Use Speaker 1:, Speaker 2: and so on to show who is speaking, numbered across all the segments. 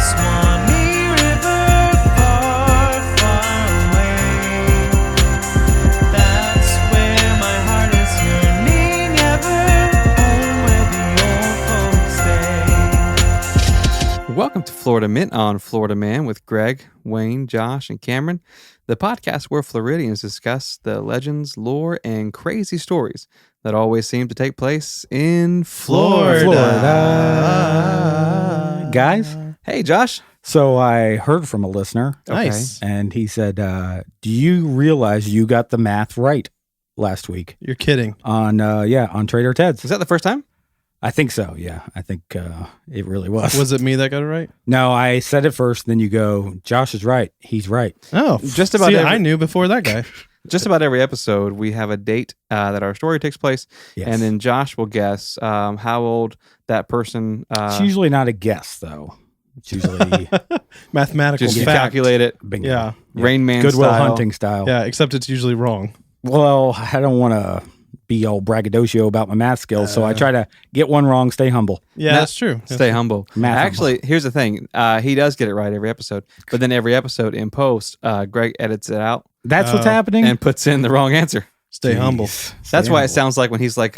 Speaker 1: Swanee River, far, far away. That's where my heart is yearning ever, home where the old folks stay.
Speaker 2: Welcome to Florida Mint on Florida Man with Greg, Wayne, Josh, and Cameron, the podcast where Floridians discuss the legends, lore, and crazy stories that always seem to take place in Florida.
Speaker 3: Guys,
Speaker 2: Hey, Josh.
Speaker 3: so I heard from a listener,
Speaker 4: Nice.
Speaker 3: and he said, do you realize you got the math right last week
Speaker 4: You're kidding.
Speaker 3: on Trader Ted's?
Speaker 2: Is that the first time?
Speaker 3: I think so, yeah. I think it really was.
Speaker 4: Was it me that got it right?
Speaker 3: No, I said it first, then you go, Josh is right. He's right.
Speaker 4: Oh,
Speaker 2: Just about
Speaker 4: See,
Speaker 2: every-
Speaker 4: I knew before that guy.
Speaker 2: Just about every episode, we have a date that our story takes place,
Speaker 3: Yes.
Speaker 2: and then Josh will guess how old that person.
Speaker 3: It's usually not a guess, though. It's usually
Speaker 4: Mathematical
Speaker 2: Just you
Speaker 4: fact.
Speaker 2: calculate it,
Speaker 3: bingo.
Speaker 4: Yeah.
Speaker 2: Rain Man
Speaker 3: Goodwill
Speaker 2: style.
Speaker 3: Hunting style.
Speaker 4: Yeah, except it's usually wrong.
Speaker 3: Well, I don't want to be all braggadocio about my math skills, so I try to get one wrong, stay humble.
Speaker 4: Yeah,
Speaker 2: No,
Speaker 4: that's true.
Speaker 2: Stay humble.
Speaker 3: Math
Speaker 2: Actually, here's the thing. He does get it right every episode, but then every episode in post, Greg edits it out
Speaker 3: That's what's happening?
Speaker 2: and puts in the wrong answer.
Speaker 4: Stay humble.
Speaker 2: That's why it sounds like when he's like,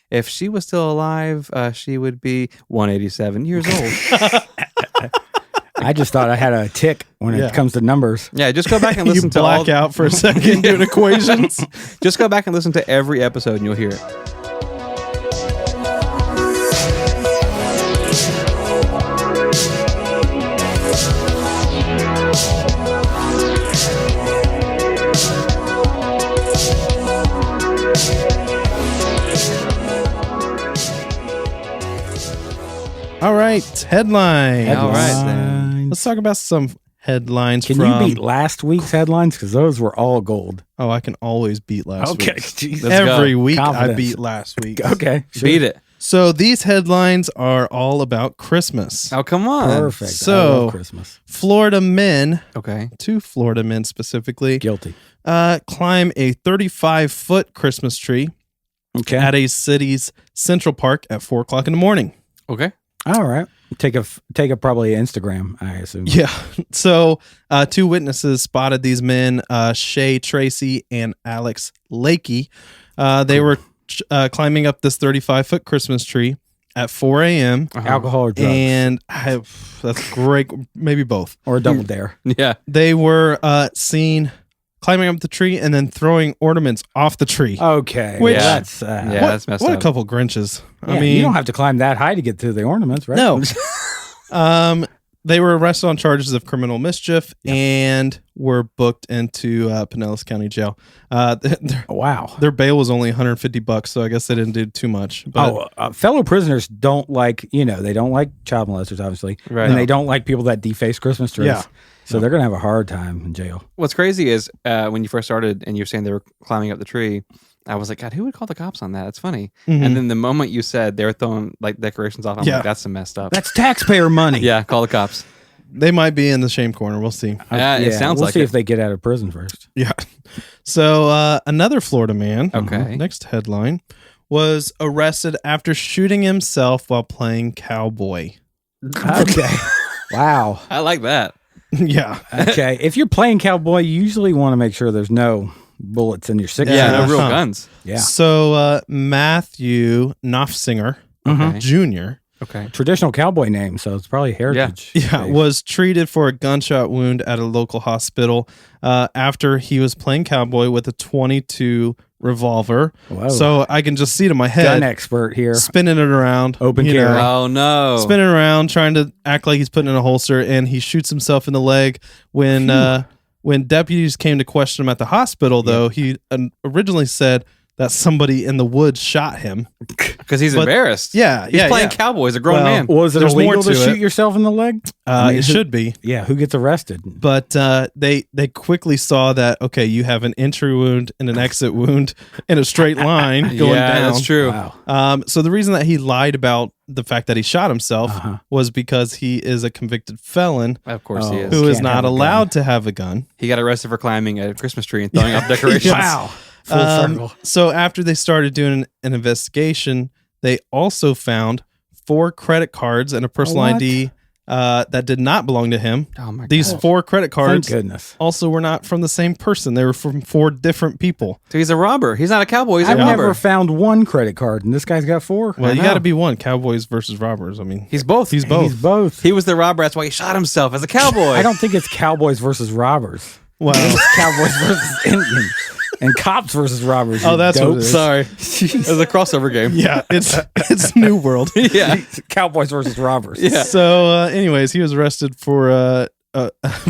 Speaker 2: if she was still alive, she would be 187 years old.
Speaker 3: I just thought I had a tick when
Speaker 4: Yeah.
Speaker 3: it comes to numbers.
Speaker 2: Yeah, just go back and
Speaker 4: You
Speaker 2: listen to
Speaker 4: black
Speaker 2: all.
Speaker 4: out for a second doing equations.
Speaker 2: Just go back and listen to every episode, and you'll hear it.
Speaker 4: All right, headline.
Speaker 2: All right, then.
Speaker 3: Headlines.
Speaker 4: Let's talk about some headlines
Speaker 3: Can
Speaker 4: from.
Speaker 3: you beat last week's headlines? Because those were all gold.
Speaker 4: Oh, I can always beat last week.
Speaker 3: jeez.
Speaker 2: Let's go.
Speaker 4: Every week I
Speaker 3: Confidence.
Speaker 4: beat last week.
Speaker 3: Okay. Sure.
Speaker 2: Beat it.
Speaker 4: So these headlines are all about Christmas.
Speaker 2: Oh, come on.
Speaker 3: Perfect. I
Speaker 4: So-
Speaker 3: love Christmas.
Speaker 4: Florida men,
Speaker 2: Okay.
Speaker 4: 2 Florida men specifically,
Speaker 3: Guilty.
Speaker 4: climb a 35-foot Christmas tree
Speaker 3: Okay.
Speaker 4: at a city's Central Park at 4 o'clock in the morning.
Speaker 2: Okay.
Speaker 3: All right. Take a probably Instagram, I assume.
Speaker 4: Yeah. So 2 witnesses spotted these men, Shay Tracy and Alex Lakey. They were climbing up this 35-foot Christmas tree at 4 a.m.
Speaker 3: Alcohol or drugs.
Speaker 4: And that's great. Maybe both.
Speaker 3: Or a double dare.
Speaker 2: Yeah.
Speaker 4: They were seen climbing up the tree and then throwing ornaments off the tree.
Speaker 3: Okay.
Speaker 4: Which-
Speaker 3: That's,
Speaker 2: Yeah,
Speaker 4: what,
Speaker 2: that's messed
Speaker 4: what
Speaker 2: up.
Speaker 4: a couple Grinches.
Speaker 3: yeah,
Speaker 4: I mean,
Speaker 3: you don't have to climb that high to get to the ornaments, right?
Speaker 4: no. They were arrested on charges of criminal mischief and were booked into Pinellas County Jail.
Speaker 3: Wow.
Speaker 4: Their bail was only $150, so I guess they didn't do too much. But
Speaker 3: Fellow prisoners don't like, they don't like child molesters, obviously.
Speaker 2: Right.
Speaker 3: And they don't like people that deface Christmas trees.
Speaker 4: Yeah.
Speaker 3: So they're going to have a hard time in jail.
Speaker 2: What's crazy is when you first started and you were saying they were climbing up the tree, I was like, God, who would call the cops on that? That's funny.
Speaker 4: Mhm.
Speaker 2: And then the moment you said they were throwing like decorations off, I'm
Speaker 4: Yeah.
Speaker 2: like, that's some messed up.
Speaker 3: That's taxpayer money.
Speaker 2: Yeah, call the cops.
Speaker 4: they might be in the shame corner. We'll see.
Speaker 2: Yeah, it sounds
Speaker 3: we'll
Speaker 2: like
Speaker 3: see
Speaker 2: it.
Speaker 3: if they get out of prison first.
Speaker 4: Yeah. So another Florida man,
Speaker 2: Okay.
Speaker 4: next headline, was arrested after shooting himself while playing cowboy.
Speaker 3: Okay. Wow.
Speaker 2: I like that.
Speaker 4: Yeah.
Speaker 3: Okay. If you're playing cowboy, you usually want to make sure there's no bullets in your six.
Speaker 2: Yeah, no
Speaker 4: Yeah.
Speaker 2: real
Speaker 4: Huh.
Speaker 2: guns.
Speaker 3: Yeah.
Speaker 4: So Matthew Knopfsinger
Speaker 2: Okay.
Speaker 4: Jr.
Speaker 2: Okay.
Speaker 3: Traditional cowboy name, so it's probably heritage.
Speaker 4: Yeah,
Speaker 3: based.
Speaker 4: was treated for a gunshot wound at a local hospital after he was playing cowboy with a .22 revolver.
Speaker 3: Whoa.
Speaker 4: So I can just see it in my
Speaker 3: Gun
Speaker 4: head,
Speaker 3: expert here.
Speaker 4: spinning it around,
Speaker 3: Open
Speaker 4: you
Speaker 3: carry.
Speaker 4: know,
Speaker 2: Oh no.
Speaker 4: spinning around, trying to act like he's putting in a holster, and he shoots himself in the leg. When deputies came to question him at the hospital, though, he originally said that somebody in the woods shot him.
Speaker 2: Because he's
Speaker 4: But-
Speaker 2: embarrassed.
Speaker 4: Yeah,
Speaker 2: He's playing
Speaker 4: yeah.
Speaker 2: cowboy. He's a grown
Speaker 4: Well,
Speaker 2: man.
Speaker 3: Was it
Speaker 4: There's more
Speaker 3: illegal to
Speaker 4: to
Speaker 3: shoot
Speaker 4: it.
Speaker 3: yourself in the leg? I mean,
Speaker 4: It
Speaker 3: who-
Speaker 4: should be.
Speaker 3: Yeah, who gets arrested?
Speaker 4: But they quickly saw that, okay, you have an entry wound and an exit wound in a straight line going
Speaker 2: yeah,
Speaker 4: down.
Speaker 2: that's true.
Speaker 3: Wow.
Speaker 4: So the reason that he lied about the fact that he shot himself
Speaker 3: Uh-huh.
Speaker 4: was because he is a convicted felon
Speaker 2: Of course he
Speaker 3: Oh.
Speaker 2: is.
Speaker 4: who is
Speaker 3: Can't
Speaker 4: not
Speaker 3: have a gun.
Speaker 4: allowed to have a gun.
Speaker 2: He got arrested for climbing a Christmas tree and throwing up decorations.
Speaker 3: Wow. Full circle.
Speaker 4: So after they started doing an investigation, they also found 4 credit cards and a personal
Speaker 3: What?
Speaker 4: ID that did not belong to him.
Speaker 2: Oh my
Speaker 4: These
Speaker 2: God.
Speaker 4: 4 credit
Speaker 3: Thank
Speaker 4: cards
Speaker 3: goodness.
Speaker 4: also were not from the same person. They were from 4 different people.
Speaker 2: So he's a robber. He's not a cowboy. He's a
Speaker 3: I've
Speaker 2: robber.
Speaker 3: never found one credit card, and this guy's got 4.
Speaker 4: Well,
Speaker 2: I
Speaker 4: you
Speaker 2: know.
Speaker 4: got to be one. Cowboys versus robbers. I mean,
Speaker 2: He's both.
Speaker 4: He's both.
Speaker 3: He's both.
Speaker 2: He was the robber. That's why he shot himself as a cowboy.
Speaker 3: I don't think it's Cowboys versus robbers.
Speaker 4: wow.
Speaker 3: It's Cowboys versus Indians and cops versus robbers.
Speaker 4: Oh,
Speaker 3: you
Speaker 4: that's what
Speaker 3: dope.
Speaker 4: it is.
Speaker 2: Sorry. It was a crossover game.
Speaker 4: Yeah, it's New World.
Speaker 2: Yeah.
Speaker 3: Cowboys versus robbers.
Speaker 2: Yeah.
Speaker 4: So, anyways, he was arrested for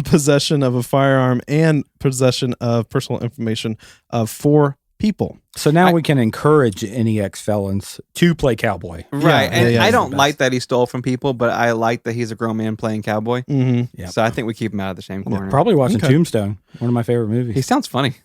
Speaker 4: possession of a firearm and possession of personal information of 4 people.
Speaker 3: So now we can encourage any ex-felons to play cowboy.
Speaker 2: Right.
Speaker 4: Yeah,
Speaker 2: And
Speaker 4: yeah,
Speaker 2: I
Speaker 4: he's
Speaker 2: don't
Speaker 3: the
Speaker 2: like that he stole from people, but I like that he's a grown man playing cowboy.
Speaker 4: Mm-hmm.
Speaker 3: Yep.
Speaker 2: So I think we keep him out of the shame corner.
Speaker 3: Probably watching
Speaker 4: Okay.
Speaker 3: Tombstone, one of my favorite movies.
Speaker 2: He sounds funny.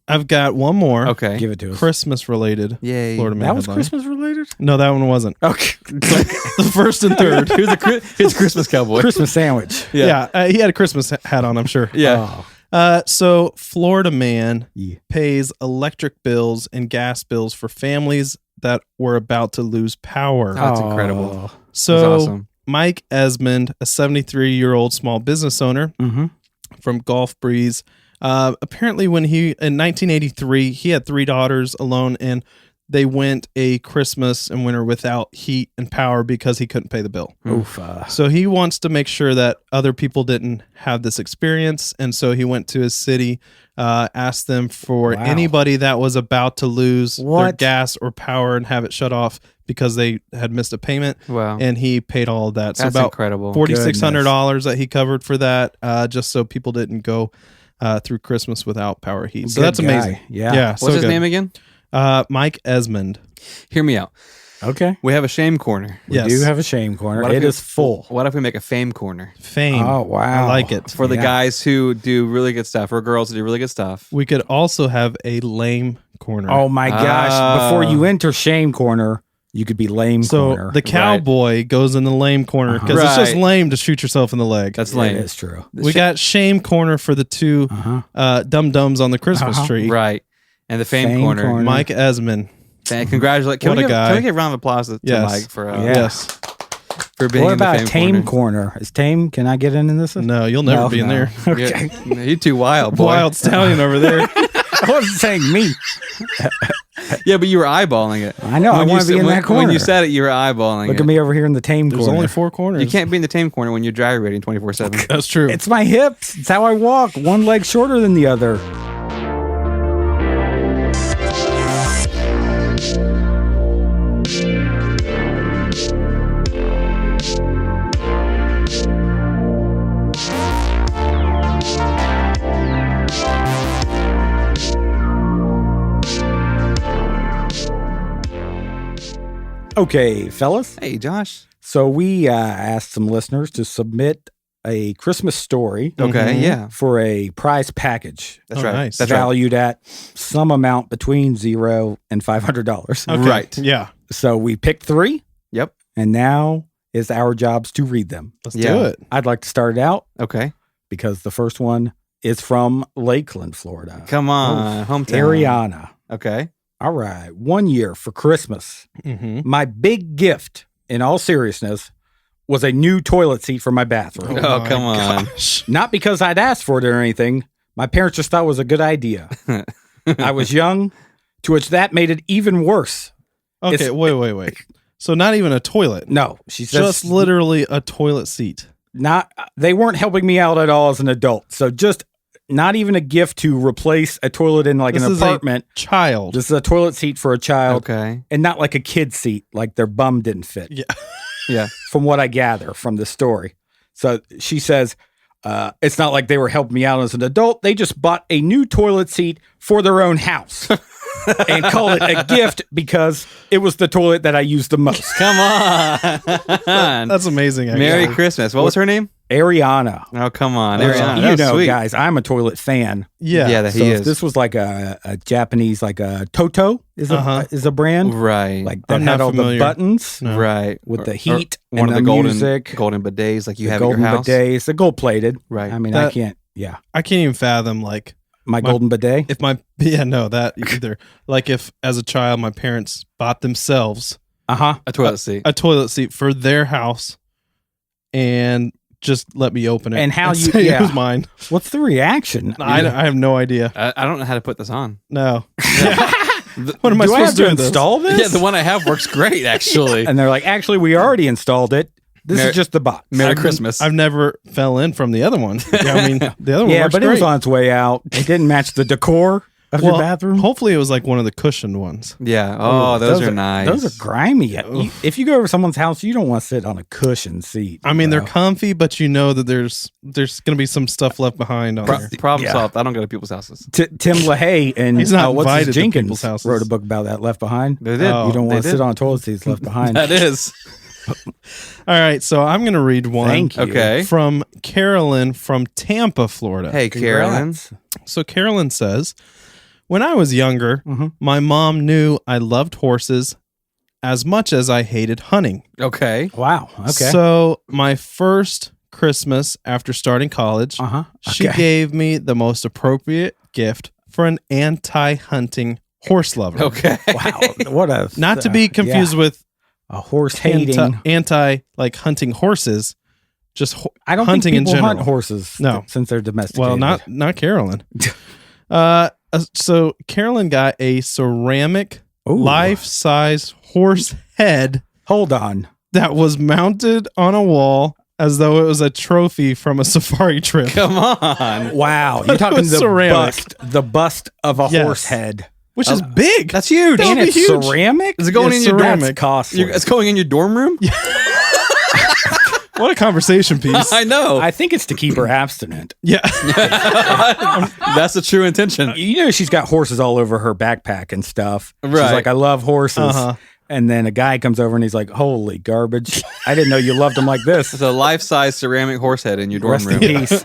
Speaker 4: I've got one more.
Speaker 2: Okay.
Speaker 3: Give it to us.
Speaker 4: Christmas related.
Speaker 2: Yay.
Speaker 4: Florida Man
Speaker 3: That was
Speaker 4: headline.
Speaker 3: Christmas related?
Speaker 4: No, that one wasn't.
Speaker 3: Okay.
Speaker 4: The first and third.
Speaker 2: He was a Christmas cowboy.
Speaker 3: Christmas sandwich.
Speaker 4: Yeah, he had a Christmas hat on, I'm sure.
Speaker 2: Yeah.
Speaker 3: Oh,
Speaker 4: So Florida man
Speaker 3: yeah.
Speaker 4: pays electric bills and gas bills for families that were about to lose power.
Speaker 2: That's incredible.
Speaker 4: So
Speaker 2: That's awesome.
Speaker 4: Mike Esmond, a 73-year-old small business owner
Speaker 3: Mm-hmm.
Speaker 4: from Gulf Breeze, apparently when in 1983, he had 3 daughters alone, and they went a Christmas and winter without heat and power because he couldn't pay the bill.
Speaker 3: Oof.
Speaker 4: So he wants to make sure that other people didn't have this experience. And so he went to his city, asked them for
Speaker 3: Wow.
Speaker 4: anybody that was about to lose their
Speaker 3: What?
Speaker 4: gas or power and have it shut off because they had missed a payment.
Speaker 2: Wow.
Speaker 4: And he paid all of that. So
Speaker 2: That's
Speaker 4: about
Speaker 2: incredible.
Speaker 4: $4,600 that he covered for that, just so people didn't go through Christmas without power heat. So
Speaker 3: Good
Speaker 4: that's
Speaker 3: guy.
Speaker 4: amazing.
Speaker 3: Yeah.
Speaker 4: Yeah.
Speaker 2: What's
Speaker 4: so
Speaker 2: his
Speaker 4: good.
Speaker 2: name again?
Speaker 4: Mike Esmond.
Speaker 2: Hear me out.
Speaker 3: Okay.
Speaker 2: We have a shame corner.
Speaker 3: We
Speaker 4: Yes.
Speaker 3: do have a shame corner.
Speaker 2: What if
Speaker 3: It
Speaker 2: we-
Speaker 3: is full.
Speaker 2: What if we make a fame corner
Speaker 4: Fame.
Speaker 3: Oh, wow.
Speaker 4: I like it.
Speaker 2: for the
Speaker 3: Yeah.
Speaker 2: guys who do really good stuff or girls who do really good stuff?
Speaker 4: We could also have a lame corner.
Speaker 3: Oh, my gosh.
Speaker 2: Oh.
Speaker 3: Before you enter shame corner, you could be lame
Speaker 4: So
Speaker 3: corner.
Speaker 4: the cowboy goes in the lame corner because it's just
Speaker 2: Right.
Speaker 4: lame to shoot yourself in the leg.
Speaker 2: That's
Speaker 3: That
Speaker 2: lame.
Speaker 3: is true.
Speaker 4: We got shame corner for the 2
Speaker 3: Uh-huh.
Speaker 4: dum-dums on the Christmas
Speaker 3: Uh-huh.
Speaker 4: tree.
Speaker 2: Right. And the fame,
Speaker 3: Fame
Speaker 2: corner.
Speaker 3: corner.
Speaker 4: Mike Esmond.
Speaker 2: And congratulate. Can
Speaker 4: What
Speaker 2: we
Speaker 4: a
Speaker 2: give,
Speaker 4: guy.
Speaker 2: Can we give a round of applause to
Speaker 4: Yes.
Speaker 2: Mike for,
Speaker 3: Yeah.
Speaker 4: Yes.
Speaker 2: for being
Speaker 3: What
Speaker 2: in the
Speaker 3: about
Speaker 2: fame
Speaker 3: tame
Speaker 2: corner?
Speaker 3: corner? Is tame? Can I get into this?
Speaker 4: No, you'll never
Speaker 3: No,
Speaker 4: be in
Speaker 3: no.
Speaker 4: there.
Speaker 3: Okay.
Speaker 2: Yeah. You too wild, boy.
Speaker 4: Wild stallion over there.
Speaker 3: I wasn't saying me.
Speaker 2: Yeah, but you were eyeballing it.
Speaker 3: I know. I
Speaker 2: When you
Speaker 3: want to be
Speaker 2: said-
Speaker 3: in
Speaker 2: when-
Speaker 3: that corner.
Speaker 2: When you said it, you were eyeballing
Speaker 3: Look
Speaker 2: it.
Speaker 3: at me over here in the tame
Speaker 4: There's
Speaker 3: corner.
Speaker 4: only 4 corners.
Speaker 2: You can't be in the tame corner when you're gyrating 24/7.
Speaker 4: That's true.
Speaker 3: It's my hips. It's how I walk. One leg shorter than the other. Okay, fellas.
Speaker 2: Hey, Josh.
Speaker 3: So we asked some listeners to submit a Christmas story
Speaker 2: Okay,
Speaker 4: Mhm.
Speaker 2: yeah.
Speaker 3: for a prize package
Speaker 2: That's
Speaker 4: Oh,
Speaker 2: right.
Speaker 4: nice.
Speaker 2: That's right.
Speaker 3: valued at some amount between $0 and $500.
Speaker 4: Okay.
Speaker 2: Right.
Speaker 4: Yeah.
Speaker 3: So we picked 3,
Speaker 2: Yep.
Speaker 3: and now it's our jobs to read them.
Speaker 4: Let's
Speaker 2: Yeah.
Speaker 4: do it.
Speaker 3: I'd like to start it out
Speaker 2: Okay.
Speaker 3: because the first one is from Lakeland, Florida.
Speaker 2: Come on. Hometown.
Speaker 3: Ariana.
Speaker 2: Okay.
Speaker 3: All right. 1 year for Christmas.
Speaker 4: Mm-hmm.
Speaker 3: My big gift, in all seriousness, was a new toilet seat for my bathroom.
Speaker 2: Oh, come on.
Speaker 3: Not because I'd asked for it or anything. My parents just thought it was a good idea. I was young, to which that made it even worse.
Speaker 4: Okay,
Speaker 3: It's-
Speaker 4: wait. So not even a toilet.
Speaker 3: No, she says
Speaker 4: Just literally a toilet seat.
Speaker 3: not. They weren't helping me out at all as an adult. So just not even a gift to replace a toilet in like
Speaker 4: This
Speaker 3: an
Speaker 4: is a
Speaker 3: apartment.
Speaker 4: child.
Speaker 3: This is a toilet seat for a child,
Speaker 2: Okay.
Speaker 3: and not like a kid seat, like their bum didn't fit.
Speaker 4: Yeah.
Speaker 2: Yeah.
Speaker 3: From what I gather from the story. So she says, it's not like they were helping me out as an adult. They just bought a new toilet seat for their own house and called it a gift because it was the toilet that I used the most.
Speaker 2: Come on.
Speaker 4: That's amazing. Actually.
Speaker 2: Merry Christmas. What was her name?
Speaker 3: Ariana.
Speaker 2: Oh, come on.
Speaker 3: You
Speaker 2: Ariana. That was
Speaker 3: know,
Speaker 2: sweet.
Speaker 3: guys, I'm a toilet fan.
Speaker 4: Yeah.
Speaker 2: Yeah, that
Speaker 3: So
Speaker 2: he
Speaker 3: if
Speaker 2: is.
Speaker 3: this was like a Japanese, like a Toto is a
Speaker 4: Uh-huh.
Speaker 3: is a brand.
Speaker 2: Right.
Speaker 3: Like that
Speaker 4: I'm
Speaker 3: had
Speaker 4: not
Speaker 3: all
Speaker 4: familiar.
Speaker 3: the buttons
Speaker 4: No.
Speaker 2: right.
Speaker 3: with the
Speaker 2: Or
Speaker 3: heat
Speaker 2: one
Speaker 3: and
Speaker 2: of
Speaker 3: the
Speaker 2: the golden
Speaker 3: music.
Speaker 2: golden bidets like you
Speaker 3: the
Speaker 2: have at your
Speaker 3: golden
Speaker 2: house.
Speaker 3: bidets, the gold plated.
Speaker 2: Right.
Speaker 3: I mean, I
Speaker 4: That-
Speaker 3: can't. Yeah,
Speaker 4: I can't even fathom like
Speaker 3: my
Speaker 4: My-
Speaker 3: golden bidet.
Speaker 4: if my that either. Like if as a child my parents bought themselves
Speaker 3: Uh huh.
Speaker 2: A toilet seat.
Speaker 4: a toilet seat for their house and just let me open it.
Speaker 3: And how you-
Speaker 4: say
Speaker 3: yeah.
Speaker 4: it was mine.
Speaker 3: What's the reaction?
Speaker 4: I have no idea.
Speaker 2: I don't know how to put this on.
Speaker 4: No. What am I
Speaker 3: Do I have
Speaker 4: supposed to
Speaker 3: to
Speaker 4: do with this?
Speaker 3: install this?
Speaker 2: Yeah, the one I have works great, actually.
Speaker 3: And they're like, actually, we already installed it. This
Speaker 2: Merry-
Speaker 3: is just the box.
Speaker 2: Merry Christmas.
Speaker 4: I've never fell in from the other one. Yeah, I mean, the other one
Speaker 3: Yeah,
Speaker 4: works
Speaker 3: but
Speaker 4: great.
Speaker 3: it was on its way out. It didn't match the decor of your bathroom.
Speaker 4: Hopefully it was like one of the cushioned ones.
Speaker 2: Yeah. Oh, those are nice.
Speaker 3: Those are grimy. If you go over someone's house, you don't want to sit on a cushioned seat.
Speaker 4: I mean,
Speaker 3: bro.
Speaker 4: they're comfy, but you know that there's going to be some stuff left behind on there.
Speaker 2: Problem
Speaker 3: Yeah.
Speaker 2: solved. I don't go to people's houses.
Speaker 3: Tim LaHaye and
Speaker 4: He's not
Speaker 3: what's
Speaker 4: invited
Speaker 3: his
Speaker 4: to
Speaker 3: Jenkins
Speaker 4: people's houses.
Speaker 3: wrote a book about that, Left Behind.
Speaker 2: They did.
Speaker 4: Oh,
Speaker 3: You don't want
Speaker 2: they
Speaker 3: to sit
Speaker 2: did.
Speaker 3: on toilet seats left behind.
Speaker 2: That is.
Speaker 4: All right, so I'm going to read one
Speaker 3: Thank you.
Speaker 2: Okay.
Speaker 4: from Carolyn from Tampa, Florida.
Speaker 2: Hey, Carolyn.
Speaker 3: Congrats.
Speaker 4: So Carolyn says, when I was younger,
Speaker 3: Mhm.
Speaker 4: my mom knew I loved horses as much as I hated hunting.
Speaker 2: Okay.
Speaker 3: Wow. Okay.
Speaker 4: So my first Christmas after starting college,
Speaker 3: Uh-huh.
Speaker 4: she
Speaker 3: Okay.
Speaker 4: gave me the most appropriate gift for an anti-hunting horse lover.
Speaker 2: Okay.
Speaker 3: Wow. What a
Speaker 4: Not to be confused with
Speaker 3: a horse hating.
Speaker 4: anti like hunting horses, just
Speaker 3: I don't
Speaker 4: hunting in
Speaker 3: think people hunt
Speaker 4: general.
Speaker 3: horses.
Speaker 4: No.
Speaker 3: Since they're domesticated.
Speaker 4: Well, not Carolyn. So Carolyn got a ceramic
Speaker 3: Ooh.
Speaker 4: life-size horse head
Speaker 3: Hold on.
Speaker 4: that was mounted on a wall as though it was a trophy from a safari trip.
Speaker 2: Come on.
Speaker 3: Wow.
Speaker 4: But
Speaker 3: You're
Speaker 4: it
Speaker 3: talking
Speaker 4: was
Speaker 3: the
Speaker 4: ceramic.
Speaker 3: bust of a
Speaker 4: Yes.
Speaker 3: horse head.
Speaker 4: Which is big.
Speaker 2: That's huge.
Speaker 4: That
Speaker 3: And
Speaker 4: would
Speaker 3: it's
Speaker 4: be huge.
Speaker 3: ceramic?
Speaker 2: Is it going
Speaker 4: Yeah,
Speaker 2: in your
Speaker 4: ceramic.
Speaker 3: That's costly.
Speaker 2: It's going in your dorm room?
Speaker 4: What a conversation piece.
Speaker 2: I know.
Speaker 3: I think it's to keep her abstinent.
Speaker 4: Yeah.
Speaker 2: That's the true intention.
Speaker 3: You know, she's got horses all over her backpack and stuff. She's
Speaker 2: Right.
Speaker 3: like, I love horses.
Speaker 4: Uh-huh.
Speaker 3: And then a guy comes over and he's like, holy garbage. I didn't know you loved them like this.
Speaker 2: It's a life-size ceramic horse head in your dorm
Speaker 3: Rest in
Speaker 2: room.
Speaker 3: peace.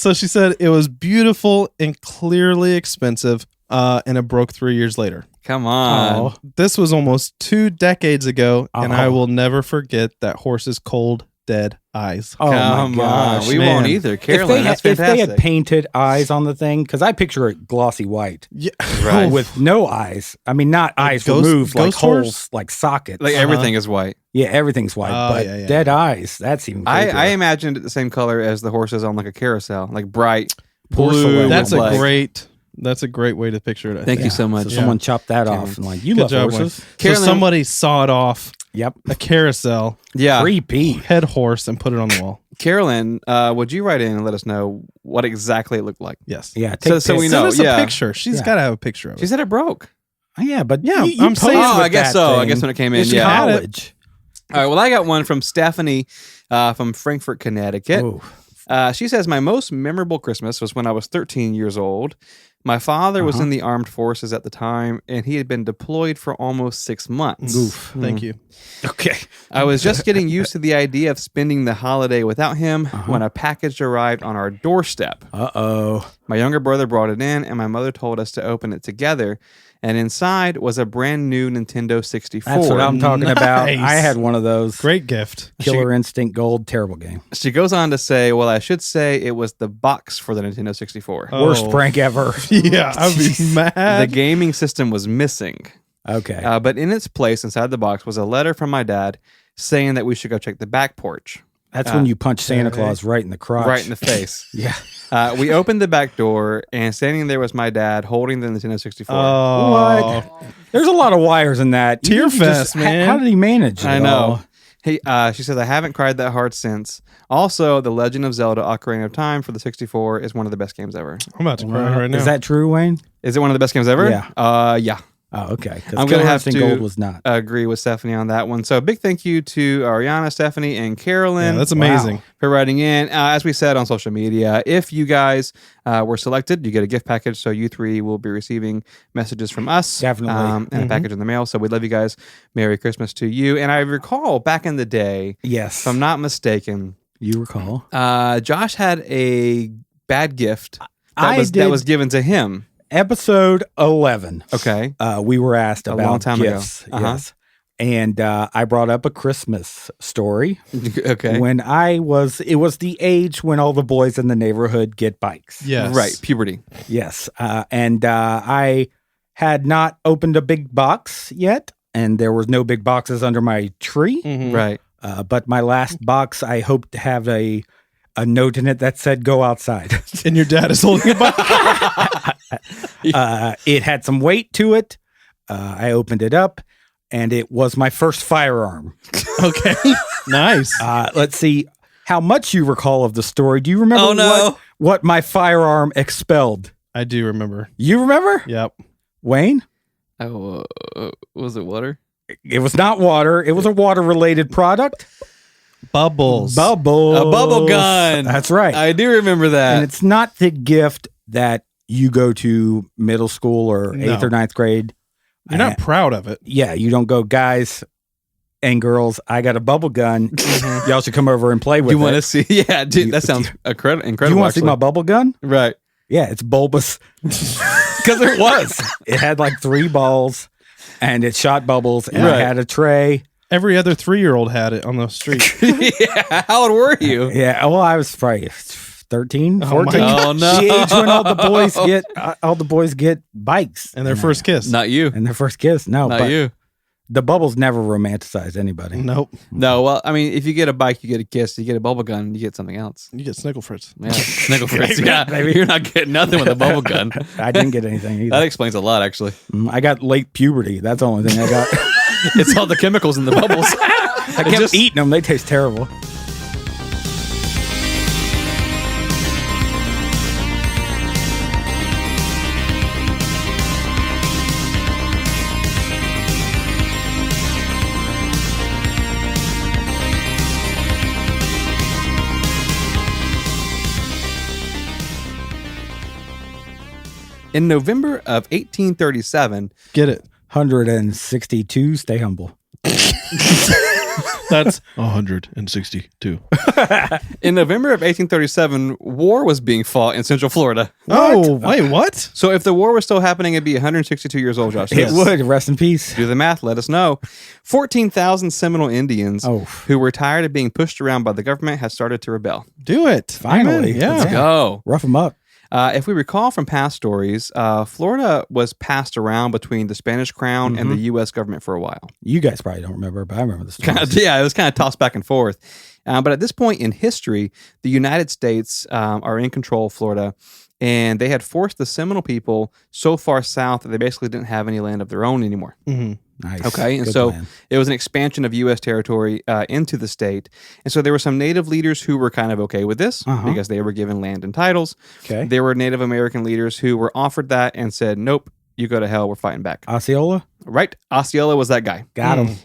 Speaker 4: So she said it was beautiful and clearly expensive, and it broke 3 years later.
Speaker 2: Come on.
Speaker 3: Oh.
Speaker 4: This was almost 2 decades ago, and I
Speaker 3: Oh.
Speaker 4: will never forget that horse's cold, dead eyes.
Speaker 3: Oh
Speaker 2: Come
Speaker 3: my gosh.
Speaker 2: on. We
Speaker 4: man.
Speaker 2: won't either.
Speaker 3: If
Speaker 2: Carolyn,
Speaker 3: they,
Speaker 2: that's
Speaker 3: had, if they
Speaker 2: fantastic.
Speaker 3: had painted eyes on the thing, because I picture it glossy white
Speaker 4: Yeah.
Speaker 2: Right.
Speaker 3: with no eyes. I mean, not eyes
Speaker 4: ghost-
Speaker 3: removed, like
Speaker 4: ghost horse?
Speaker 3: holes, like sockets.
Speaker 2: Like everything is white.
Speaker 3: Yeah, everything's white,
Speaker 4: Oh,
Speaker 3: but
Speaker 4: yeah.
Speaker 3: dead eyes. That's even
Speaker 2: I
Speaker 3: creepier.
Speaker 2: imagined it the same color as the horses on like a carousel, like bright
Speaker 3: Porcelain.
Speaker 2: blue.
Speaker 4: That's a
Speaker 2: like-
Speaker 4: great way to picture it. I
Speaker 2: Thank
Speaker 4: think.
Speaker 2: you so much.
Speaker 3: So someone chopped that
Speaker 2: Cameron.
Speaker 3: off and like, you
Speaker 4: Good
Speaker 3: love
Speaker 4: job,
Speaker 3: horses?
Speaker 4: Wayne.
Speaker 2: Carolyn-
Speaker 4: So somebody sawed off
Speaker 3: Yep.
Speaker 4: a carousel
Speaker 2: Yeah.
Speaker 3: Creepy.
Speaker 4: head horse and put it on the wall.
Speaker 2: Carolyn, would you write in and let us know what exactly it looked like?
Speaker 4: Yes.
Speaker 3: Yeah.
Speaker 2: So we
Speaker 3: pics.
Speaker 2: know.
Speaker 4: Send us
Speaker 2: yeah.
Speaker 4: a picture. She's
Speaker 3: Yeah.
Speaker 4: got to have a picture of
Speaker 2: She
Speaker 4: it.
Speaker 2: said it broke.
Speaker 3: Yeah, but
Speaker 4: Yeah,
Speaker 3: you
Speaker 4: I'm saying-
Speaker 3: posed
Speaker 2: Oh,
Speaker 3: with
Speaker 2: I guess
Speaker 3: that
Speaker 2: so. I
Speaker 3: thing.
Speaker 2: guess when it came in,
Speaker 3: It's
Speaker 2: yeah.
Speaker 3: college.
Speaker 2: All right. Well, I got one from Stephanie from Frankfort, Connecticut.
Speaker 3: Ooh.
Speaker 2: She says, my most memorable Christmas was when I was 13 years old. My father was in the armed forces at the time, and he had been deployed for almost 6 months.
Speaker 3: Oof.
Speaker 4: Thank you.
Speaker 3: Okay.
Speaker 2: I was just getting used to the idea of spending the holiday without him when a package arrived on our doorstep.
Speaker 3: Uh-oh.
Speaker 2: My younger brother brought it in, and my mother told us to open it together. And inside was a brand new Nintendo 64.
Speaker 3: That's what I'm talking about.
Speaker 4: Nice.
Speaker 3: I had one of those.
Speaker 4: Great gift.
Speaker 3: Killer Instinct Gold. Terrible game.
Speaker 2: She goes on to say, well, I should say it was the box for the Nintendo 64.
Speaker 4: Oh.
Speaker 3: Worst prank ever.
Speaker 4: Yeah, I'd be
Speaker 2: The
Speaker 4: mad.
Speaker 2: gaming system was missing.
Speaker 3: Okay.
Speaker 2: But in its place inside the box was a letter from my dad saying that we should go check the back porch.
Speaker 3: That's when you punch Santa Claus right in the crotch.
Speaker 2: Right in the face.
Speaker 3: Yeah.
Speaker 2: We opened the back door, and standing there was my dad holding the Nintendo 64.
Speaker 4: Oh,
Speaker 3: There's a lot of wires in that.
Speaker 4: Tear
Speaker 3: You just-
Speaker 4: fest, man.
Speaker 3: How did he manage it
Speaker 2: I know.
Speaker 3: all?
Speaker 2: Hey, she says, I haven't cried that hard since. Also, The Legend of Zelda Ocarina of Time for the 64 is one of the best games ever.
Speaker 4: I'm about to cry right now.
Speaker 3: Is that true, Wayne?
Speaker 2: Is it one of the best games ever?
Speaker 3: Yeah.
Speaker 2: Yeah.
Speaker 3: Oh, okay.
Speaker 2: I'm going to have to
Speaker 3: Gold was not.
Speaker 2: agree with Stephanie on that one. So big thank you to Ariana, Stephanie, and Carolyn.
Speaker 4: Yeah, that's amazing.
Speaker 3: Wow.
Speaker 2: For writing in. As we said on social media, if you guys were selected, you get a gift package. So you three will be receiving messages from us.
Speaker 3: Definitely.
Speaker 2: And a package in the mail. So we love you guys. Merry Christmas to you. And I recall back in the day,
Speaker 3: Yes.
Speaker 2: if I'm not mistaken,
Speaker 3: You recall?
Speaker 2: Josh had a bad gift
Speaker 3: I
Speaker 2: that
Speaker 3: did.
Speaker 2: was given to him.
Speaker 3: Episode 11.
Speaker 2: Okay.
Speaker 3: We were asked
Speaker 2: A
Speaker 3: about
Speaker 2: long time
Speaker 3: gifts.
Speaker 2: ago. Uh-huh.
Speaker 3: Yes. And I brought up a Christmas story
Speaker 2: Okay.
Speaker 3: when it was the age when all the boys in the neighborhood get bikes.
Speaker 4: Yes.
Speaker 2: Right. Puberty.
Speaker 3: Yes. And I had not opened a big box yet, and there was no big boxes under my tree.
Speaker 4: Mhm.
Speaker 2: Right.
Speaker 3: But my last box, I hoped to have a note in it that said "Go outside."
Speaker 4: And your dad is holding it back.
Speaker 3: It had some weight to it. I opened it up, and it was my first firearm.
Speaker 4: Okay. Nice.
Speaker 3: Let's see how much you recall of the story. Do you remember
Speaker 2: Oh, no.
Speaker 3: what my firearm expelled?
Speaker 4: I do remember.
Speaker 3: You remember?
Speaker 4: Yep.
Speaker 3: Wayne?
Speaker 2: Oh, was it water?
Speaker 3: It was not water. It was a water-related product.
Speaker 4: Bubbles.
Speaker 3: Bubbles.
Speaker 2: A bubble gun.
Speaker 3: That's right.
Speaker 2: I do remember
Speaker 3: And
Speaker 2: that.
Speaker 3: it's not the gift that you go to middle school or
Speaker 4: No.
Speaker 3: 8th or 9th grade.
Speaker 4: You're not proud of it.
Speaker 3: Yeah, you don't go, guys and girls, I got a bubble gun. Y'all should come over and play with
Speaker 2: You
Speaker 3: it.
Speaker 2: want to see? Yeah, dude, that sounds incredible.
Speaker 3: Do you want to see my bubble gun?
Speaker 2: Right.
Speaker 3: Yeah, it's bulbous. Because it was. It had like 3 balls and it shot bubbles and I
Speaker 2: Right.
Speaker 3: had a tray.
Speaker 4: Every other 3-year-old had it on the street.
Speaker 2: Yeah. How old were you?
Speaker 3: Yeah, well, I was probably 13, 14.
Speaker 2: Oh, no.
Speaker 3: The age when all the boys get bikes
Speaker 4: And their first kiss.
Speaker 2: Not you.
Speaker 3: and their first kiss. No,
Speaker 2: Not
Speaker 3: but
Speaker 2: you.
Speaker 3: the bubbles never romanticize anybody.
Speaker 4: Nope.
Speaker 2: No, well, I mean, if you get a bike, you get a kiss. You get a bubble gun, you get something else.
Speaker 4: You get Snickle Fritz.
Speaker 2: Yeah, Snickle Fritz.
Speaker 3: Maybe,
Speaker 2: Yeah,
Speaker 3: maybe.
Speaker 2: you're not getting nothing with a bubble gun.
Speaker 3: I didn't get anything
Speaker 2: That
Speaker 3: either.
Speaker 2: explains a lot, actually.
Speaker 3: I got late puberty. That's the only thing I got.
Speaker 2: It's all the chemicals in the bubbles.
Speaker 3: I kept eating them. They taste terrible.
Speaker 2: In November of 1837,
Speaker 4: Get it.
Speaker 3: 162. Stay humble.
Speaker 4: That's 162.
Speaker 2: in November of 1837, war was being fought in Central Florida.
Speaker 4: Oh, wait, what?
Speaker 2: So if the war was still happening, it'd be 162 years old, Josh.
Speaker 3: It would. Rest in peace.
Speaker 2: Do the math. Let us know. 14,000 Seminole Indians
Speaker 3: Oh.
Speaker 2: who were tired of being pushed around by the government had started to rebel.
Speaker 4: Do it.
Speaker 3: Finally.
Speaker 4: Amen. Yeah.
Speaker 3: Let's
Speaker 2: Go.
Speaker 3: Rough them up.
Speaker 2: If we recall from past stories, Florida was passed around between the Spanish crown and the U.S. government for a while.
Speaker 3: You guys probably don't remember, but I remember the story.
Speaker 2: Yeah, it was kind of tossed back and forth. But at this point in history, the United States are in control of Florida, and they had forced the Seminole people so far south that they basically didn't have any land of their own anymore.
Speaker 4: Mm-hmm.
Speaker 3: Nice.
Speaker 2: Okay, and
Speaker 3: Good
Speaker 2: so
Speaker 3: plan.
Speaker 2: it was an expansion of U.S. territory into the state. And so there were some Native leaders who were kind of okay with this because they were given land and titles.
Speaker 3: Okay.
Speaker 2: There were Native American leaders who were offered that and said, nope, you go to hell, we're fighting back.
Speaker 3: Osceola?
Speaker 2: Right? Osceola was that guy.
Speaker 3: Got him.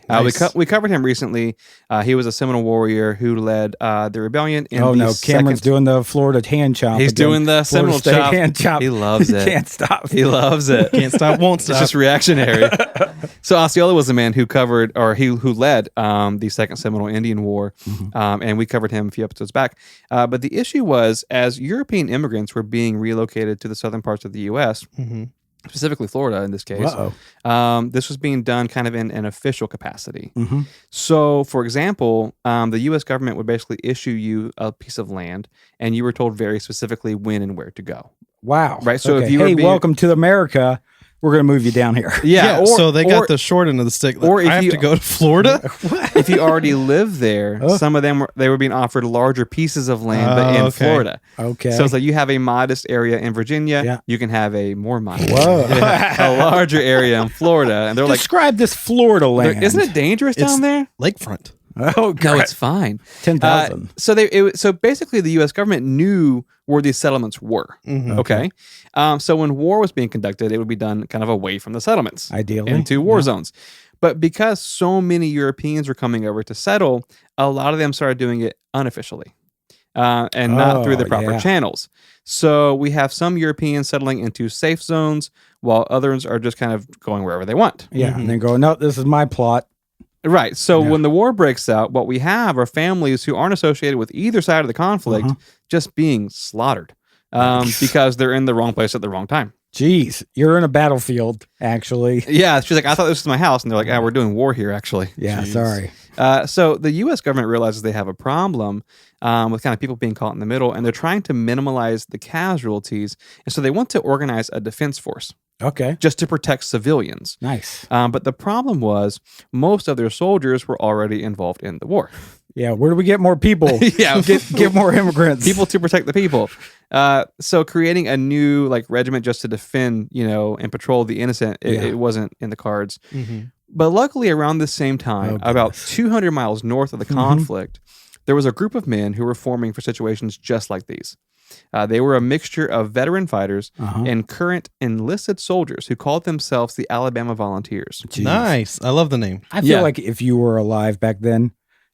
Speaker 2: We covered him recently. He was a Seminole warrior who led the rebellion in
Speaker 3: Oh,
Speaker 2: the
Speaker 3: no. Cameron's
Speaker 2: second-
Speaker 3: doing the Florida hand chop.
Speaker 2: He's
Speaker 3: again.
Speaker 2: doing the
Speaker 3: Florida
Speaker 2: Seminole
Speaker 3: State
Speaker 2: chop.
Speaker 3: hand chop.
Speaker 2: He loves it.
Speaker 3: Can't stop.
Speaker 2: He loves it.
Speaker 4: Can't stop, won't
Speaker 2: It's
Speaker 4: stop.
Speaker 2: just reactionary. So Osceola was the man who covered, or who led the Second Seminole Indian War, and we covered him a few episodes back. But the issue was, as European immigrants were being relocated to the southern parts of the U.S., specifically Florida in this case, this was being done kind of in an official capacity. So, for example, the U.S. government would basically issue you a piece of land, and you were told very specifically when and where to go.
Speaker 3: Wow.
Speaker 2: Right, so if
Speaker 3: Okay.
Speaker 2: you were
Speaker 3: hey,
Speaker 2: being-
Speaker 3: welcome to America. We're going to move you down here.
Speaker 4: Yeah, so they got the short end of the stick. Like,
Speaker 2: or if
Speaker 4: I have
Speaker 2: you-
Speaker 4: to go to Florida?
Speaker 2: if you already live there, some of them were being offered larger pieces of land, but in
Speaker 4: okay.
Speaker 2: Florida.
Speaker 3: Okay.
Speaker 2: So it's like you have a modest area in Virginia,
Speaker 3: Yeah.
Speaker 2: you can have a more modest,
Speaker 3: Whoa.
Speaker 2: a larger area in Florida, and they're like,
Speaker 3: Describe this Florida land.
Speaker 2: isn't it dangerous
Speaker 4: It's-
Speaker 2: down there?
Speaker 4: Lakefront.
Speaker 3: Oh,
Speaker 2: No,
Speaker 3: God.
Speaker 2: it's fine.
Speaker 3: 10,000.
Speaker 2: So basically, the U.S. government knew where these settlements were. Okay, so when war was being conducted, it would be done kind of away from the settlements,
Speaker 3: Ideally.
Speaker 2: into war zones. But because so many Europeans were coming over to settle, a lot of them started doing it unofficially and not through the proper
Speaker 3: yeah.
Speaker 2: channels. So we have some Europeans settling into safe zones, while others are just kind of going wherever they want.
Speaker 3: Yeah. And then go, no, this is my plot.
Speaker 2: Right. So when the war breaks out, what we have are families who aren't associated with either side of the conflict just being slaughtered because they're in the wrong place at the wrong time.
Speaker 3: Jeez. You're in a battlefield, actually.
Speaker 2: Yeah. She's like, I thought this was my house. And they're like, we're doing war here, actually.
Speaker 3: Yeah.
Speaker 4: Jeez.
Speaker 3: Sorry.
Speaker 2: So the U.S. government realizes they have a problem with kind of people being caught in the middle, and they're trying to minimize the casualties. And so they want to organize a defense force.
Speaker 3: Okay.
Speaker 2: just to protect civilians.
Speaker 3: Nice.
Speaker 2: But the problem was most of their soldiers were already involved in the war.
Speaker 3: Yeah. Where do we get more people?
Speaker 2: Yeah.
Speaker 3: Get more immigrants.
Speaker 2: People to protect the people. So creating a new regiment just to defend, and patrol the innocent, it wasn't in the cards.
Speaker 4: Mhm.
Speaker 2: But luckily, around the same time, about 200 miles north of the conflict, there was a group of men who were forming for situations just like these. They were a mixture of veteran fighters and current enlisted soldiers who called themselves the Alabama Volunteers.
Speaker 3: Jeez.
Speaker 4: Nice. I love the name.
Speaker 3: I feel like if you were alive back then,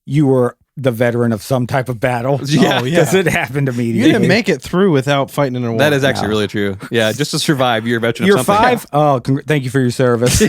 Speaker 3: you were the veteran of some type of battle.
Speaker 2: Yeah.
Speaker 3: Because it happened immediately.
Speaker 4: You didn't make it through without fighting in a war.
Speaker 2: That is actually really true. Yeah, just to survive, you're a veteran
Speaker 3: You're
Speaker 2: of something.
Speaker 3: 5? Oh, thank you for your service.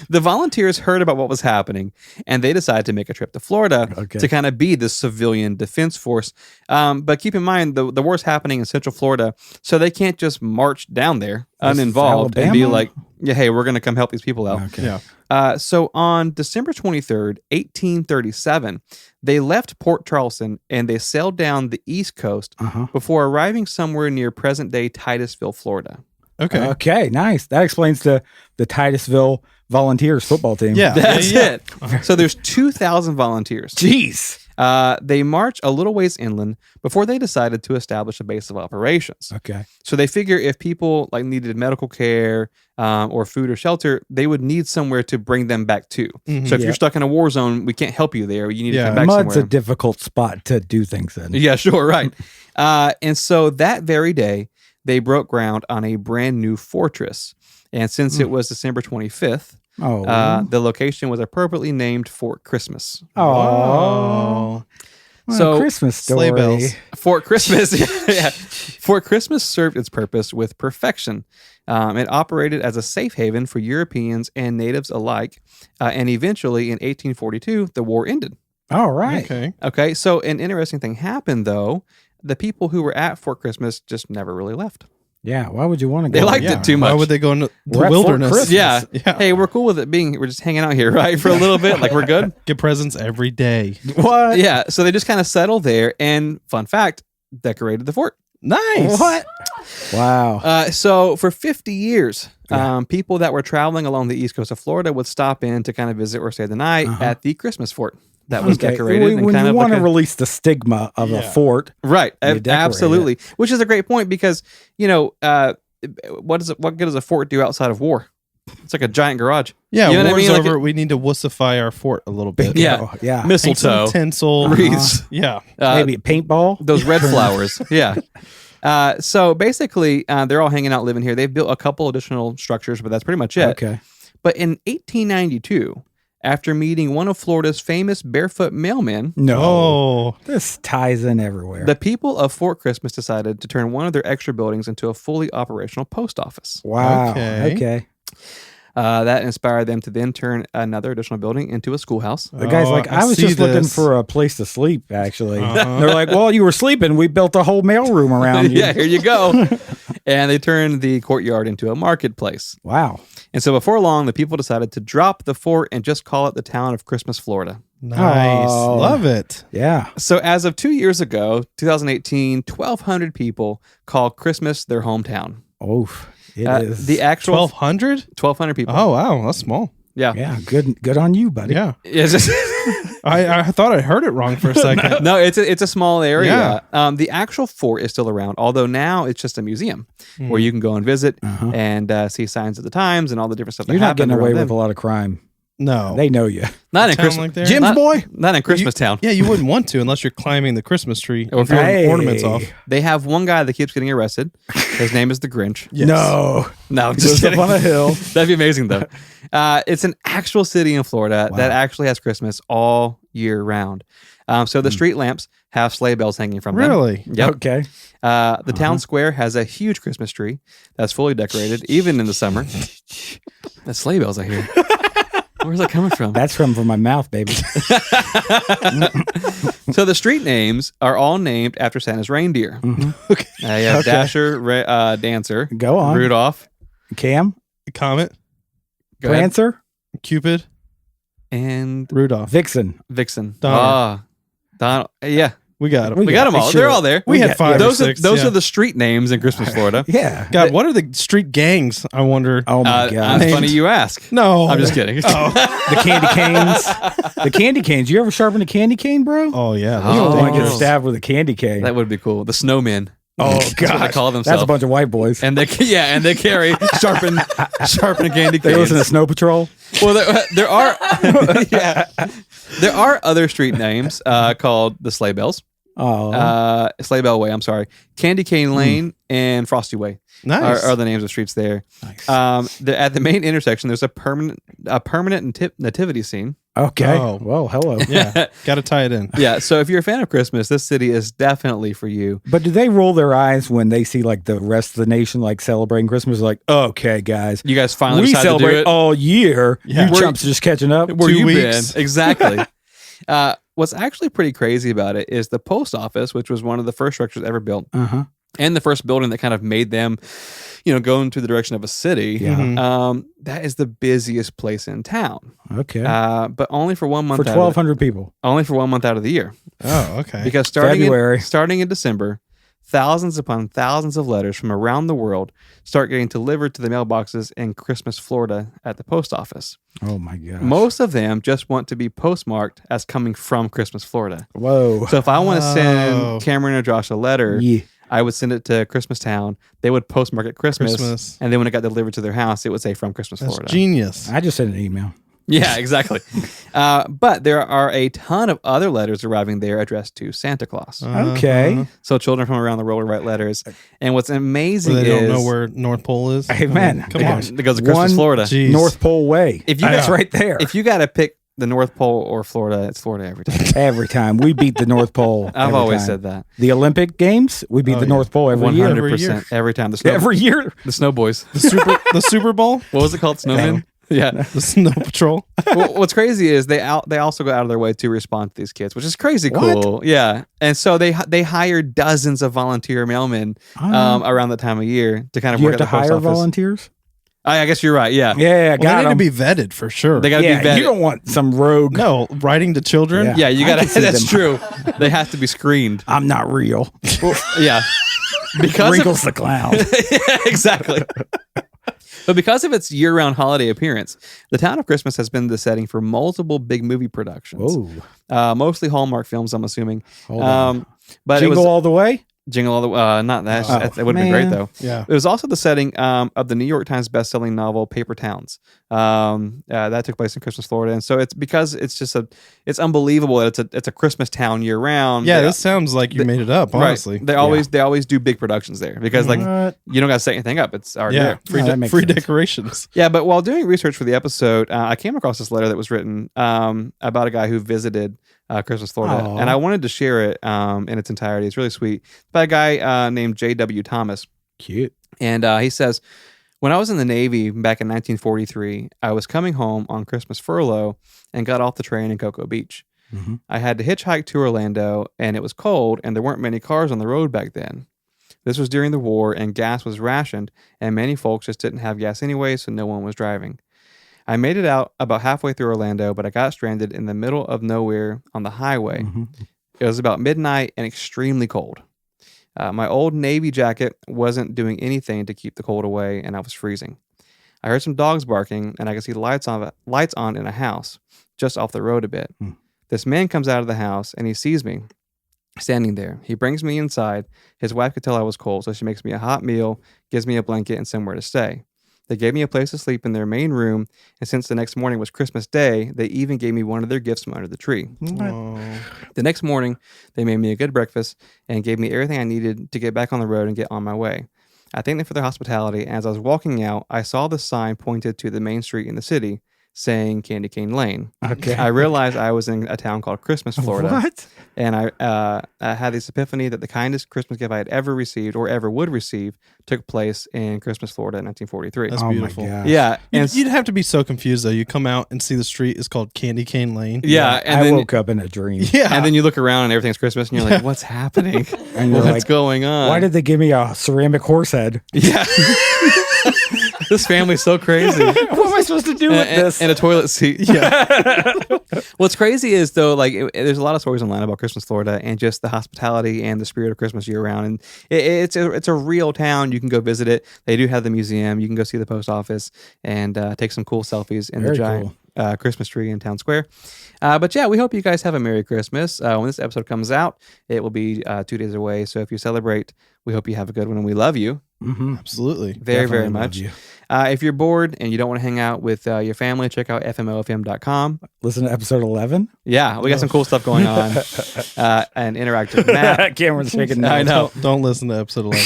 Speaker 2: The volunteers heard about what was happening, and they decided to make a trip to Florida to kind of be the civilian defense force. But keep in mind, the war's happening in Central Florida, so they can't just march down there uninvolved and be
Speaker 3: Alabama?
Speaker 2: like, yeah, hey, we're going to come help these people out.
Speaker 3: Okay.
Speaker 4: Yeah.
Speaker 2: So on December 23rd, 1837, they left Port Charleston and they sailed down the East Coast before arriving somewhere near present-day Titusville, Florida.
Speaker 4: Okay.
Speaker 3: Okay, nice. That explains the Titusville Volunteers football team.
Speaker 4: Yeah.
Speaker 2: That's
Speaker 4: Yeah.
Speaker 2: it. So there's 2,000 volunteers.
Speaker 3: Jeez.
Speaker 2: They march a little ways inland before they decided to establish a base of operations.
Speaker 3: Okay.
Speaker 2: So they figure if people needed medical care or food or shelter, they would need somewhere to bring them back to.
Speaker 4: Mhm.
Speaker 2: So if you're stuck in a war zone, we can't help you there. You need to come back
Speaker 3: Mud's
Speaker 2: somewhere.
Speaker 3: a difficult spot to do things in.
Speaker 2: Yeah, sure, right. And so that very day, they broke ground on a brand new fortress. And since it was December 25th, the location was appropriately named Fort Christmas.
Speaker 3: Oh.
Speaker 2: So
Speaker 3: Christmas story.
Speaker 4: Sleigh bells.
Speaker 2: Fort Christmas, yeah. Fort Christmas served its purpose with perfection. It operated as a safe haven for Europeans and natives alike. And eventually, in 1842, the war ended.
Speaker 3: All right.
Speaker 4: Okay.
Speaker 2: Okay, so an interesting thing happened, though. The people who were at Fort Christmas just never really left.
Speaker 3: Yeah. Why would you want to go?
Speaker 2: They liked
Speaker 4: Yeah.
Speaker 2: it too much.
Speaker 4: Why would they go into the
Speaker 3: We're at Fort
Speaker 4: wilderness?
Speaker 3: Christmas.
Speaker 2: Yeah.
Speaker 4: Yeah.
Speaker 2: Hey, we're cool with it being, we're just hanging out here, right? For a little bit. We're good.
Speaker 4: Get presents every day.
Speaker 3: What?
Speaker 2: Yeah. So they just kind of settled there and, fun fact, decorated the fort.
Speaker 4: Nice.
Speaker 3: What? Wow.
Speaker 2: So for 50 years, people that were traveling along the east coast of Florida would stop in to kind of visit or stay the night at the Christmas fort that was decorated.
Speaker 3: When
Speaker 2: kind
Speaker 3: you
Speaker 2: of
Speaker 3: want to
Speaker 2: a,
Speaker 3: release the stigma of a fort,
Speaker 2: right,
Speaker 3: you decorate
Speaker 2: absolutely, which is a great point because what good does a fort do outside of war? It's like a giant garage.
Speaker 4: Yeah,
Speaker 2: You know what I
Speaker 4: war's
Speaker 2: mean? Like
Speaker 4: over. We need to wussify our fort a little bit.
Speaker 2: Yeah.
Speaker 3: Oh, yeah.
Speaker 4: Paint
Speaker 2: Mistletoe,
Speaker 4: some tinsel.
Speaker 2: wreaths,
Speaker 4: Yeah.
Speaker 3: Maybe a paintball.
Speaker 2: those red flowers. Yeah. So basically, they're all hanging out, living here. They've built a couple additional structures, but that's pretty much it.
Speaker 3: Okay.
Speaker 2: But in 1892, after meeting one of Florida's famous barefoot mailmen,
Speaker 3: No.
Speaker 4: Oh.
Speaker 3: This ties in everywhere.
Speaker 2: the people of Fort Christmas decided to turn one of their extra buildings into a fully operational post office.
Speaker 3: Wow.
Speaker 4: Okay.
Speaker 3: Okay.
Speaker 2: That inspired them to then turn another additional building into a schoolhouse.
Speaker 3: The guy's
Speaker 4: Oh,
Speaker 3: like,
Speaker 4: I
Speaker 3: I was
Speaker 4: see
Speaker 3: just looking
Speaker 4: this.
Speaker 3: for a place to sleep, actually.
Speaker 4: Uh-huh.
Speaker 3: They're like, well, you were sleeping. We built a whole mailroom around you.
Speaker 2: Yeah, here you go. And they turned the courtyard into a marketplace.
Speaker 3: Wow.
Speaker 2: And so before long, the people decided to drop the fort and just call it the town of Christmas, Florida.
Speaker 4: Nice.
Speaker 3: Oh.
Speaker 4: Love it.
Speaker 3: Yeah.
Speaker 2: So as of 2 years ago, 2018, 1,200 people call Christmas their hometown.
Speaker 3: Oof. It is.
Speaker 2: The actual
Speaker 4: 1,200?
Speaker 2: 1,200 people.
Speaker 4: Oh, wow. That's small.
Speaker 2: Yeah.
Speaker 3: Yeah. Good on you, buddy.
Speaker 4: Yeah.
Speaker 2: It's just-
Speaker 4: I thought I heard it wrong for a second.
Speaker 2: no, it's a small area. The actual fort is still around, although now it's just a museum where you can go and visit and see signs of the times and all the different stuff.
Speaker 3: You're
Speaker 2: that
Speaker 3: not
Speaker 2: happened
Speaker 3: getting away
Speaker 2: around
Speaker 3: with a
Speaker 2: then.
Speaker 3: lot of crime.
Speaker 4: No.
Speaker 3: They know you.
Speaker 2: Not in
Speaker 4: Town
Speaker 2: Christmas.
Speaker 4: like there?
Speaker 3: Jim's
Speaker 2: not,
Speaker 3: boy?
Speaker 2: Not in Christmas Town.
Speaker 4: Yeah, you wouldn't want to unless you're climbing the Christmas tree
Speaker 2: Or
Speaker 4: or
Speaker 2: if you're-
Speaker 3: Hey.
Speaker 4: ornaments off.
Speaker 2: They have one guy that keeps getting arrested. His name is the Grinch.
Speaker 4: Yes.
Speaker 3: No.
Speaker 2: No, I'm
Speaker 3: He
Speaker 2: just
Speaker 3: lives up
Speaker 2: kidding.
Speaker 3: on a hill.
Speaker 2: That'd be amazing, though. It's an actual city in Florida that actually has Christmas all year round. So the street lamps have sleigh bells hanging from them.
Speaker 4: Really?
Speaker 2: Yep.
Speaker 3: Okay.
Speaker 2: The town square has a huge Christmas tree that's fully decorated, even in the summer. The sleigh bells I hear. Where's that coming from?
Speaker 3: That's from my mouth, baby.
Speaker 2: So the street names are all named after Santa's reindeer.
Speaker 4: Okay.
Speaker 2: You have Dasher, Dancer,
Speaker 3: Go on.
Speaker 2: Rudolph,
Speaker 3: Cam,
Speaker 4: Comet,
Speaker 2: go ahead,
Speaker 3: Prancer,
Speaker 4: Cupid,
Speaker 2: and
Speaker 4: Rudolph.
Speaker 3: Vixen.
Speaker 2: Vixen.
Speaker 4: Donner.
Speaker 2: Donald. Yeah.
Speaker 4: We got them.
Speaker 2: We got them all.
Speaker 3: Sure.
Speaker 2: They're all there.
Speaker 4: We had 5 or
Speaker 2: Those
Speaker 4: 6.
Speaker 2: are the street names in Christmas, Florida.
Speaker 3: Yeah.
Speaker 4: God, what are the street gangs? I wonder.
Speaker 3: Oh my God.
Speaker 2: It's funny you ask.
Speaker 4: No,
Speaker 2: I'm just kidding.
Speaker 3: The candy canes. The candy canes. You ever sharpen a candy cane, bro?
Speaker 4: Oh yeah.
Speaker 3: You don't want to get
Speaker 2: dangerous.
Speaker 3: stabbed with a candy cane.
Speaker 2: That would be cool. The snowmen.
Speaker 3: Oh
Speaker 2: That's
Speaker 3: God.
Speaker 2: what they call
Speaker 3: That's
Speaker 2: themselves.
Speaker 3: a bunch of white boys.
Speaker 2: And they carry sharpen candy canes.
Speaker 3: They listen to Snow Patrol.
Speaker 2: Well, there are there are other street names called the Sleigh Bells,
Speaker 3: Oh.
Speaker 2: Sleigh Bell Way. I'm sorry, Candy Cane Lane and Frosty Way
Speaker 4: Nice.
Speaker 2: are the names of streets there.
Speaker 3: Nice.
Speaker 2: At the main intersection, there's a permanent nativity scene.
Speaker 3: Okay.
Speaker 4: Oh.
Speaker 3: Well, hello.
Speaker 4: Yeah, got to tie it in.
Speaker 2: Yeah, so if you're a fan of Christmas, this city is definitely for you.
Speaker 3: But do they roll their eyes when they see like the rest of the nation like celebrating Christmas? Like, okay, guys,
Speaker 2: You guys finally
Speaker 3: we
Speaker 2: decided to do
Speaker 3: celebrate
Speaker 2: it.
Speaker 3: all year.
Speaker 4: Yeah.
Speaker 3: You chumps are just catching up.
Speaker 2: Where
Speaker 4: 2
Speaker 2: you
Speaker 4: weeks.
Speaker 2: been? Exactly. What's actually pretty crazy about it is the post office, which was one of the first structures ever built,
Speaker 3: Uh-huh.
Speaker 2: and the first building that kind of made them, go into the direction of a city.
Speaker 3: Yeah.
Speaker 4: Mhm.
Speaker 2: That is the busiest place in town,
Speaker 3: Okay.
Speaker 2: but only for 1 month.
Speaker 3: For 1,200 people.
Speaker 2: Only for 1 month out of the year,
Speaker 4: Oh, okay.
Speaker 2: because
Speaker 3: February.
Speaker 2: starting in December, thousands upon thousands of letters from around the world start getting delivered to the mailboxes in Christmas, Florida, at the post office.
Speaker 3: Oh my gosh.
Speaker 2: Most of them just want to be postmarked as coming from Christmas, Florida.
Speaker 3: Whoa.
Speaker 2: So if I want to
Speaker 4: Oh.
Speaker 2: send Cameron or Josh a letter,
Speaker 3: Yeah.
Speaker 2: I would send it to Christmas Town. They would postmark it Christmas,
Speaker 4: Christmas.
Speaker 2: and then when it got delivered to their house, it would say from Christmas,
Speaker 4: That's
Speaker 2: Florida.
Speaker 4: genius.
Speaker 3: I just sent an email.
Speaker 2: Yeah, exactly. But there are a ton of other letters arriving there addressed to Santa Claus.
Speaker 3: Okay.
Speaker 2: So children from around the world will write letters. And what's amazing
Speaker 4: They
Speaker 2: is
Speaker 4: don't know where North Pole is.
Speaker 3: Amen.
Speaker 4: Come
Speaker 2: it
Speaker 4: on.
Speaker 2: goes- it goes to Christmas,
Speaker 3: One
Speaker 2: Florida.
Speaker 4: Jeez.
Speaker 3: North Pole Way.
Speaker 2: If you
Speaker 3: That's
Speaker 2: got-
Speaker 3: right there.
Speaker 2: If you got to pick the North Pole or Florida, it's Florida every time.
Speaker 3: Every time we beat the North Pole.
Speaker 2: I've
Speaker 3: every
Speaker 2: always
Speaker 3: time.
Speaker 2: said that.
Speaker 3: The Olympic Games, we beat
Speaker 4: Oh,
Speaker 3: the
Speaker 4: yeah.
Speaker 3: North Pole every year.
Speaker 2: 100% every time. The snow,
Speaker 3: Every year.
Speaker 2: the Snow Boys.
Speaker 4: The Super Bowl,
Speaker 2: What was it called? Snowmen? Yeah.
Speaker 4: the Snow Patrol.
Speaker 2: What's crazy is they also go out of their way to respond to these kids, which is crazy
Speaker 3: What?
Speaker 2: cool. Yeah, and so they hire dozens of volunteer mailmen around that time of year to kind of
Speaker 3: Do you
Speaker 2: work
Speaker 3: have
Speaker 2: at
Speaker 3: to
Speaker 2: the post
Speaker 3: hire
Speaker 2: office.
Speaker 3: volunteers?
Speaker 2: I guess you're right. Yeah,
Speaker 3: Yeah,
Speaker 4: Well,
Speaker 3: got
Speaker 4: they need to
Speaker 3: 'em.
Speaker 4: be vetted for sure.
Speaker 2: they got to
Speaker 3: Yeah,
Speaker 2: be vetted.
Speaker 3: you don't want some rogue.
Speaker 4: No, writing to children.
Speaker 3: Yeah.
Speaker 2: Yeah, you
Speaker 3: I
Speaker 2: got to.
Speaker 3: can see
Speaker 2: That's
Speaker 3: them.
Speaker 2: true. They have to be screened.
Speaker 3: I'm not real.
Speaker 2: Yeah, because
Speaker 3: Wrinkles the clown.
Speaker 2: yeah, exactly. But because of its year-round holiday appearance, the town of Christmas has been the setting for multiple big movie productions.
Speaker 3: Oh,
Speaker 2: Mostly Hallmark films, I'm assuming.
Speaker 3: hold on.
Speaker 2: But
Speaker 3: Jingle
Speaker 2: it was
Speaker 3: all the way.
Speaker 2: Jingle All the Way. Not that.
Speaker 3: Oh,
Speaker 2: That would have been great
Speaker 3: man.
Speaker 2: though.
Speaker 4: Yeah.
Speaker 2: It was also the setting of the New York Times bestselling novel Paper Towns. That took place in Christmas, Florida, and so it's unbelievable that it's a Christmas town year round.
Speaker 4: Yeah,
Speaker 2: They-
Speaker 4: this sounds like you made it up,
Speaker 2: right.
Speaker 4: honestly.
Speaker 2: They always do big productions there because like
Speaker 3: What?
Speaker 2: you don't got to set anything up; it's already
Speaker 4: Yeah,
Speaker 2: there.
Speaker 4: free,
Speaker 3: No, that makes
Speaker 4: free
Speaker 3: sense.
Speaker 4: decorations.
Speaker 2: Yeah, but while doing research for the episode, I came across this letter that was written about a guy who visited Christmas, Florida,
Speaker 3: Aw.
Speaker 2: and I wanted to share it in its entirety. It's really sweet. By a guy named J.W. Thomas.
Speaker 3: Cute.
Speaker 2: And he says, when I was in the Navy back in 1943, I was coming home on Christmas furlough and got off the train in Cocoa Beach.
Speaker 3: Mhm.
Speaker 2: I had to hitchhike to Orlando, and it was cold, and there weren't many cars on the road back then. This was during the war, and gas was rationed, and many folks just didn't have gas anyway, so no one was driving. I made it out about halfway through Orlando, but I got stranded in the middle of nowhere on the highway.
Speaker 3: Mhm.
Speaker 2: It was about midnight and extremely cold. My old Navy jacket wasn't doing anything to keep the cold away, and I was freezing. I heard some dogs barking, and I could see lights on in a house just off the road a bit.
Speaker 3: Hmm.
Speaker 2: This man comes out of the house, and he sees me standing there. He brings me inside. His wife could tell I was cold, so she makes me a hot meal, gives me a blanket, and somewhere to stay. They gave me a place to sleep in their main room, and since the next morning was Christmas Day, they even gave me one of their gifts from under the tree.
Speaker 4: Oh.
Speaker 2: The next morning, they made me a good breakfast and gave me everything I needed to get back on the road and get on my way. I thanked them for their hospitality, and as I was walking out, I saw the sign pointed to the main street in the city saying Candy Cane Lane.
Speaker 3: Okay.
Speaker 2: I realized I was in a town called Christmas, Florida.
Speaker 3: What?
Speaker 2: And I had this epiphany that the kindest Christmas gift I had ever received or ever would receive took place in Christmas, Florida in 1943.
Speaker 4: That's
Speaker 3: Oh my
Speaker 4: beautiful.
Speaker 3: gosh.
Speaker 2: Yeah. And
Speaker 4: You'd have to be so confused though. You come out and see the street is called Candy Cane Lane.
Speaker 2: yeah. And
Speaker 3: I
Speaker 2: then,
Speaker 3: woke up in a dream.
Speaker 4: Yeah.
Speaker 2: and then you look around and everything's Christmas and you're like, what's happening?
Speaker 3: And you're
Speaker 2: What's
Speaker 3: like,
Speaker 2: going on?
Speaker 3: why did they give me a ceramic horse head?
Speaker 2: Yeah. This family's so crazy.
Speaker 3: What am I supposed to do with this?
Speaker 2: And a toilet seat. Yeah. What's crazy is though, like there's a lot of stories online about Christmas, Florida, and just the hospitality and the spirit of Christmas year round. And it's a real town. You can go visit it. They do have the museum. You can go see the post office and take some cool selfies in
Speaker 3: Very
Speaker 2: the giant Christmas tree in Town Square. But yeah, we hope you guys have a Merry Christmas. When this episode comes out, it will be 2 days away. So if you celebrate, we hope you have a good one, and we love you.
Speaker 4: Absolutely.
Speaker 2: Very, very
Speaker 3: Definitely love
Speaker 2: much.
Speaker 3: you.
Speaker 2: If you're bored and you don't want to hang out with your family, check out FMOFM.com.
Speaker 3: Listen to episode 11.
Speaker 2: Yeah, we got some cool stuff going on and interact with Matt.
Speaker 3: Cameron's shaking.
Speaker 2: I know.
Speaker 4: Don't listen to epispe 11.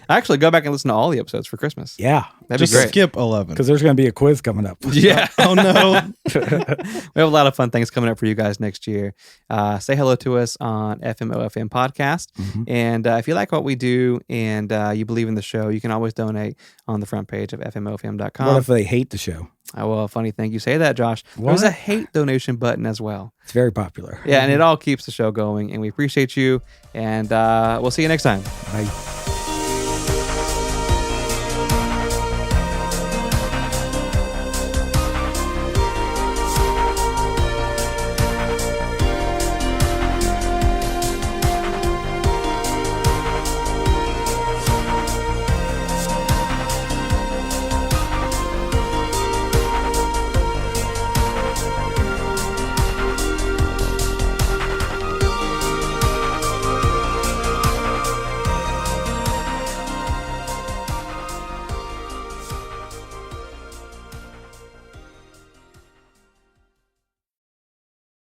Speaker 2: Actually, go back and listen to all the episodes for Christmas.
Speaker 3: Yeah,
Speaker 2: That'd
Speaker 4: Just
Speaker 2: be great.
Speaker 4: skip 11.
Speaker 3: because there's going to be a quiz coming up.
Speaker 2: Yeah.
Speaker 4: Oh no.
Speaker 2: We have a lot of fun things coming up for you guys next year. Say hello to us on FMOFM Podcast. And if you like what we do and you believe in the show, you can always donate on the front page of FMOFM.com.
Speaker 3: What if they hate the show?
Speaker 2: Well, funny thing you say that, Josh. There's a hate donation button as well.
Speaker 3: It's very popular.
Speaker 2: Yeah, and it all keeps the show going. And we appreciate you. And we'll see you next time.
Speaker 3: Bye.